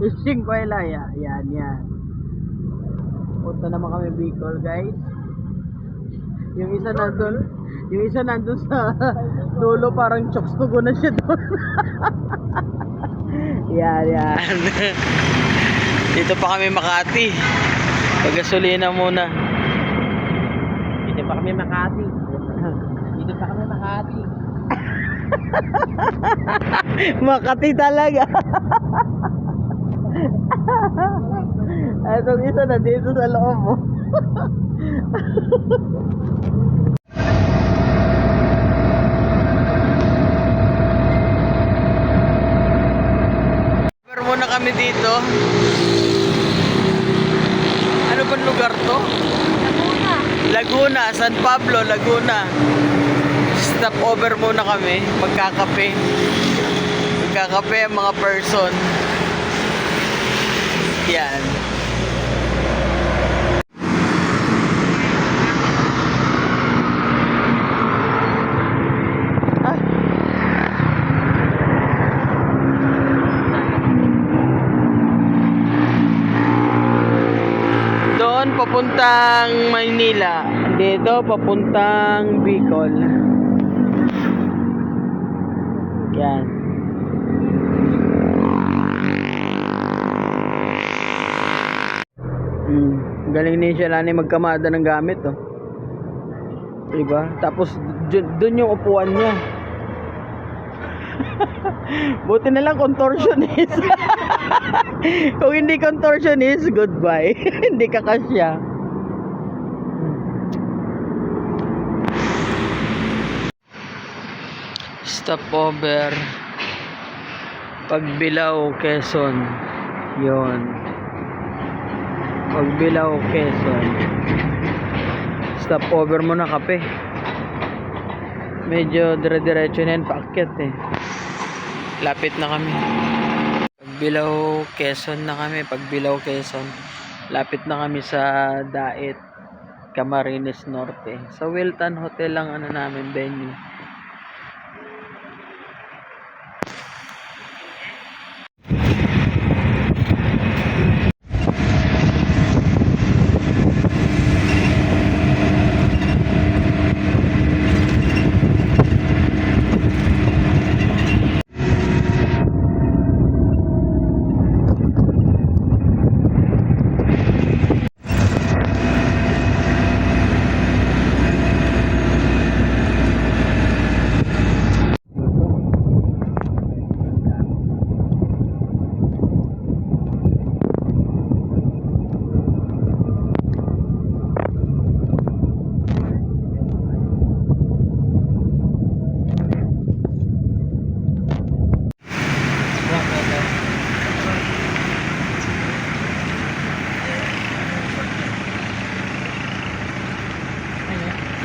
Fishing Kuwailaya. Yan, yan. Punta naman kami Bicol, guys. Yung isa nandun sa dulo, parang chokes tugo na siya doon. Yan, yan. Dito pa kami Makati. Pagasolina muna. Dito pa kami Makati. Dito pa kami Makati. Makati talaga. Itong isa na dito sa loob mo. Pero muna kami dito. Ano bang lugar to? Laguna, San Pablo, Laguna. Stop over muna kami, magkakape ang mga person. Yan. Ah. Doon papuntang Maynila, dito papuntang Bicol. Yan. Galing ni siya lang magkamada ng gamit, oh. Diba? Tapos doon yung upuan niya. Buti na lang contortionist. Kung hindi contortionist, goodbye. Hindi ka kasya. Stopover Pagbilao, Quezon. Yon. Pagbilao, Quezon. Stopover mo na kape. Medyo dire-diretso na yan paakyat eh. Lapit na kami. Pagbilao, Quezon na kami. Pagbilao, Quezon. Lapit na kami sa Daet, Camarines Norte. Sa Wilton Hotel lang ano namin venue.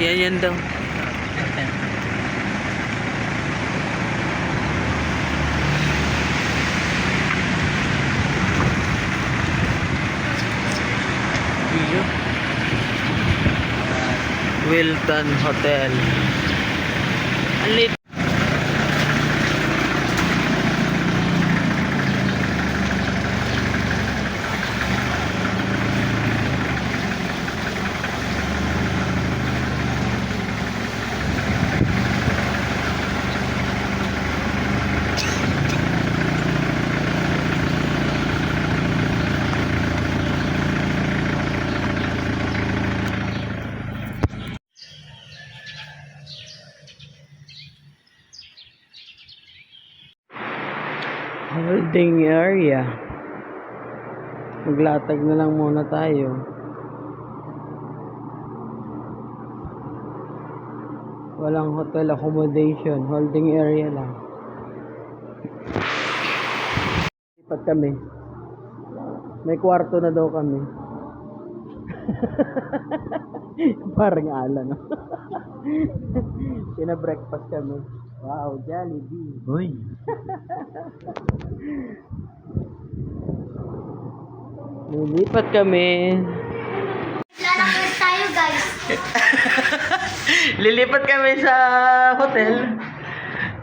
Yan daw. Wilton Hotel. Ang lit. Holding area. Maglatag na lang muna tayo. Walang hotel accommodation, holding area lang. Lipat kami. May kwarto na daw kami. Parang ala, no? Pina-breakfast kami. Wow, Jollibee. Uy. Lilipat kami. Lalakad tayo, guys. Lilipat kami sa hotel.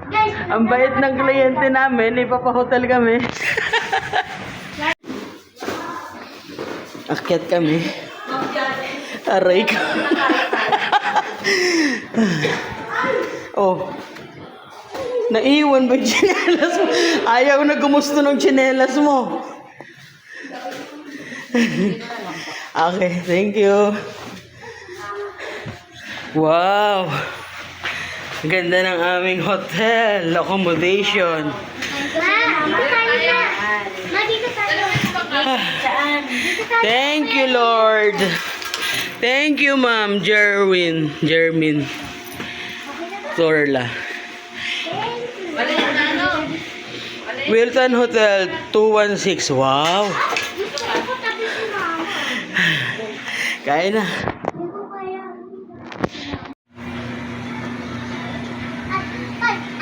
Guys, Ang bait ng kliyente namin, ipapahotel kami. Akyat kami. Aray ko. Oh. Naiwan ba yung tsinelas mo? Ayaw na gumusto ng tsinelas mo. Okay, thank you. Wow. Ang ganda ng aming hotel accommodation. Ma, tayo na. Ma, dito tayo. Thank you, Lord. Thank you, Ma'am Jermin. Torla. Wilton Hotel 216. Wow. Dito ako tabi si Mama. Kain na. Dito kaya. Ay,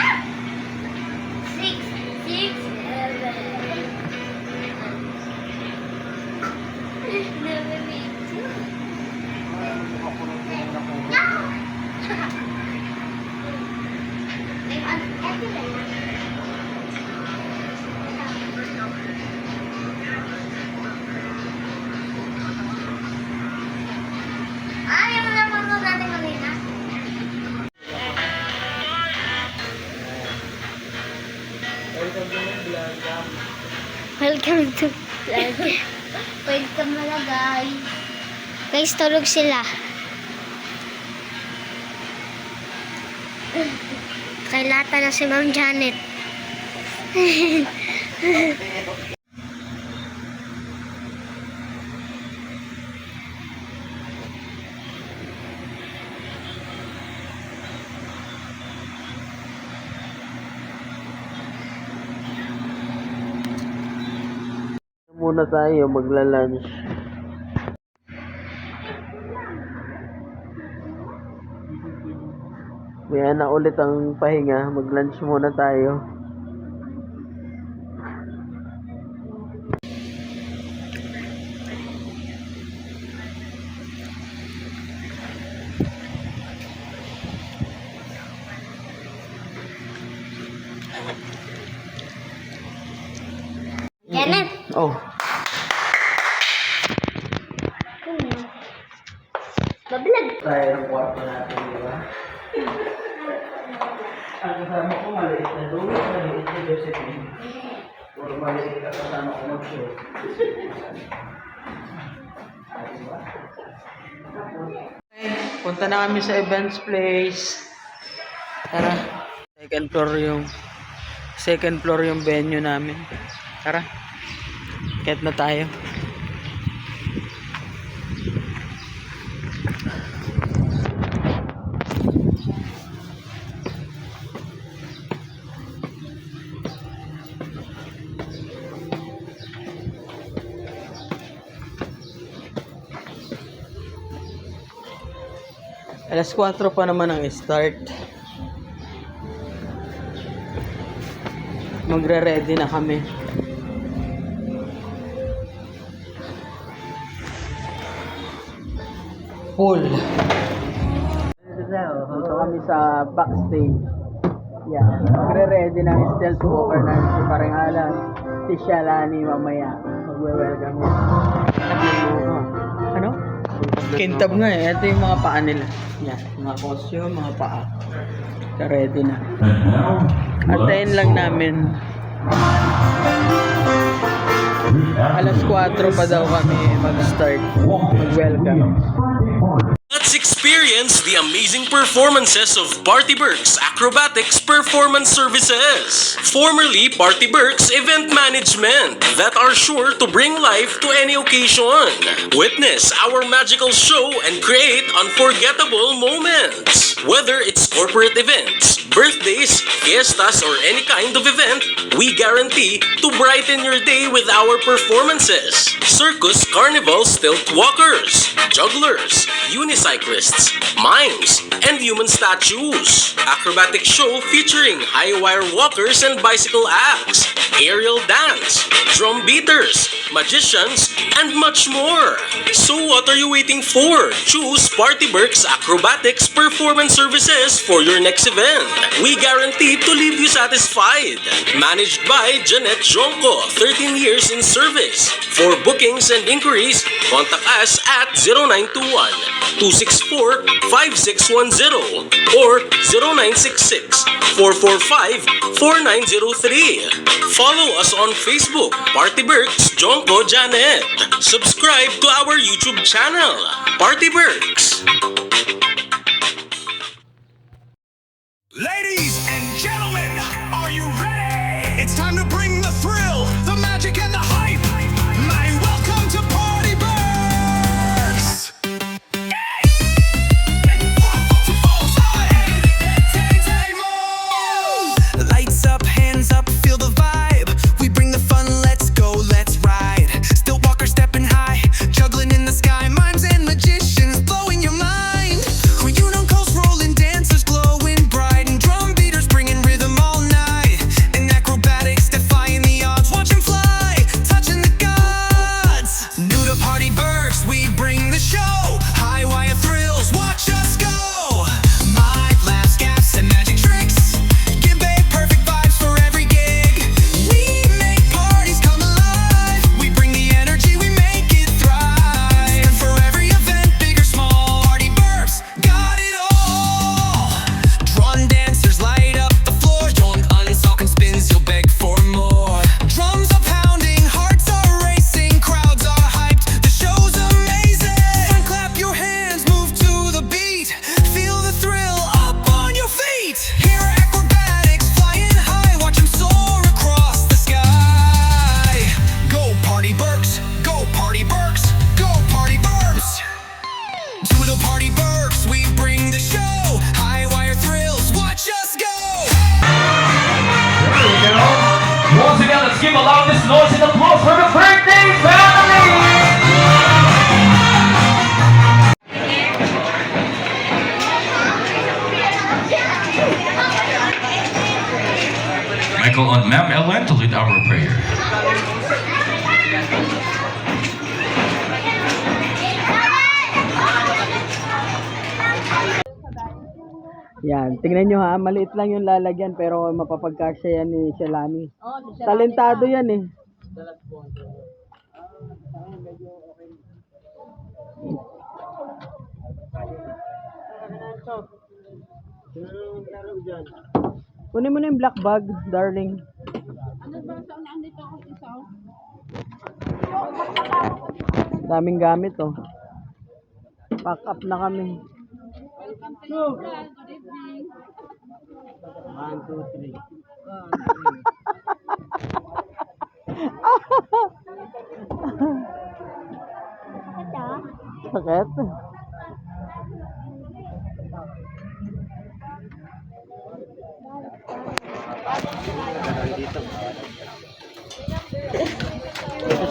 ah! 6, yung naman mo natin kanina. Welcome to vlog. Welcome na guys. Guys, tulog sila. Kailata na si Ma'am Janet. Muna tayo magla-lunch. May na ulit ang pahinga. Mag-lunch muna tayo. Janet. Oh. Bablog. Tayo ng kwarto natin, di ba? Ang kasama ko maliit na dulo, maliit na Josephine. Puro maliit ka kasama ko mag-show. Okay, punta na kami sa events place. Tara. Second floor yung venue namin. Tara. Ket na tayo. Alas 4 pa naman ang start. Magre-ready na kami. Pool. Dito kami sa backstage. Yan. Magre-ready na ang stealth walker na si Paringalan. Si Shalani mamaya. Magwe-welcome yan. Ano? Kintab nga eh. Ito yung mga paa nila. Yan. Mga costume, mga paa. Ka-ready na. Antayin lang namin. Alas 4 pa daw kami mag-start. Mag-welcome. Let's experience the amazing performances of Party Berks Acrobatics Performance Services, formerly Party Berks Event Management, that are sure to bring life to any occasion. Witness our magical show and create unforgettable moments. Whether it's corporate events, birthdays, fiestas, or any kind of event, we guarantee to brighten your day with our performances. Circus, carnival, stilt walkers, jugglers, unicyclists, mimes, and human statues. Acrobatic show featuring high wire walkers and bicycle acts, aerial dance, drum beaters, magicians, and much more. So what are you waiting for? Choose Party Berks Acrobatics Performance Services for your next event. We guarantee to leave you satisfied. Managed by Janet Jonko, 13 years in service. For booking bookings and inquiries, contact us at 0921-264-5610 or 0966-445-4903. Follow us on Facebook, Party Berks Jonko Janet. Subscribe to our YouTube channel, Party Berks. Ladies and gentlemen, are you ready? It's time to bring the thrill, the magic, and the hype. My welcome to Party Berks. Lights up, hands up, feel the vibe. We bring the fun, let's go, let's ride. Still walker stepping high, juggling in the sky. Mimes and magicians blowing your mind. Unicorns rolling, dancers glowing bright, and drum beaters bringing rhythm all night. And acrobatics defying the odds. Watch 'em fly, touching the gods. New to Party Berks, we bring the show. High wire thrills, watch us go. My laughs, gaps, and magic tricks. Give babe perfect vibes for every gig. We make parties come alive. We bring the energy, we make it thrive. And for every event, big or small, Party Berks got it all. Drawn dancers light up the floor. Young unsalken spins, you'll beg for more. Drums are pounding, hearts are racing, crowds are hyped. The show's amazing. And clap your hands, move to the beat. Feel the thrill up on your feet. Here are acrobatics flying high. Watch 'em soar across the sky. Go Party Berks, go Party Berks, go Party Berks. To the Party Berks, we bring the show. High wire thrills, watch us go. There we go. Once again, let's give a loudest noise and applause for the birthday family! Michael and Ma'am Ellen to lead our prayer. Yan, tingnan nyo ha, maliit lang yung lalagyan pero mapapagkasya yan ni Shalani. Talentado yan eh. Kunin mo na yung black bag, darling. Daming gamit oh. Pack up na kami. 1, 2, 3. Sakit.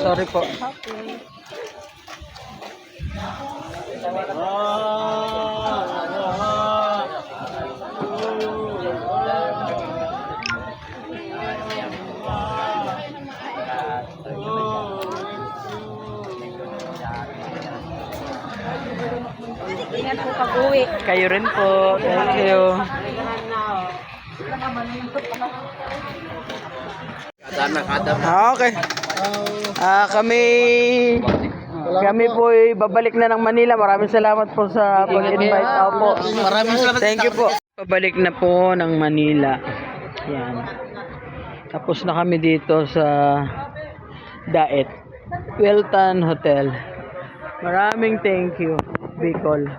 Sorry po. Ingat po pag-uwi. Kayo rin po. Thank you. Okay. Kami po ay babalik na ng Manila. Maraming salamat po sa pag-invite. Opo. Maraming salamat. Thank you po. Pabalik na po ng Manila. Yan. Tapos na kami dito sa Daet Wilton Hotel. Maraming thank you, Bicol.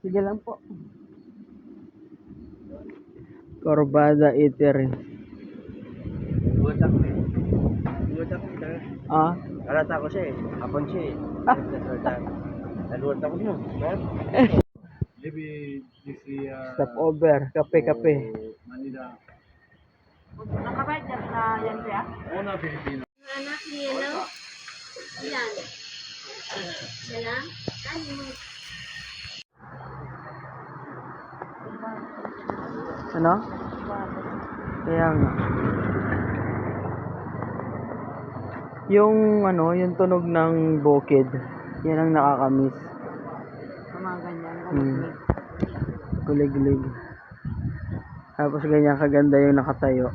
Sige lang po. Corbada Eatery. Ah? Karata ko siya eh. Hapon siya eh. Naluwat ako niyo. Maybe this Stop over. Kape-kape. Manila. Anak niya, no? Yan. Yan na? Ano? Kaya nga. Yung ano, yung tunog ng bukid, yan ang nakakamiss. Mga ganyan. Kulig-lig. Tapos ganyan kaganda yung nakatayo.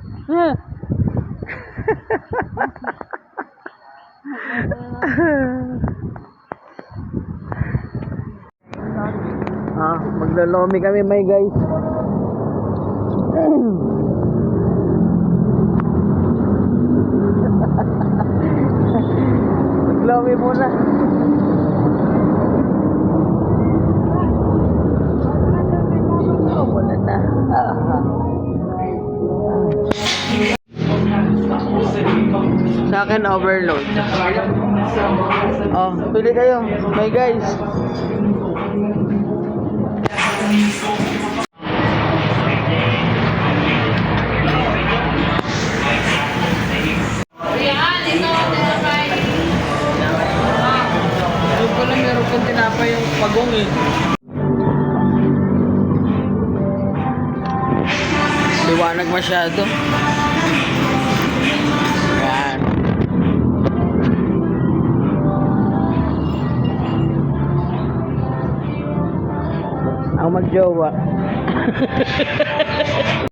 Maglolomi kami, my guys. Maglomi muna. Wala na. Sa akin overload. Oh, pili kayo. My guys. Ayun pala, meron pang tinapay yung pagong eh. Liwanag masyado. Yan. Ang magjowa.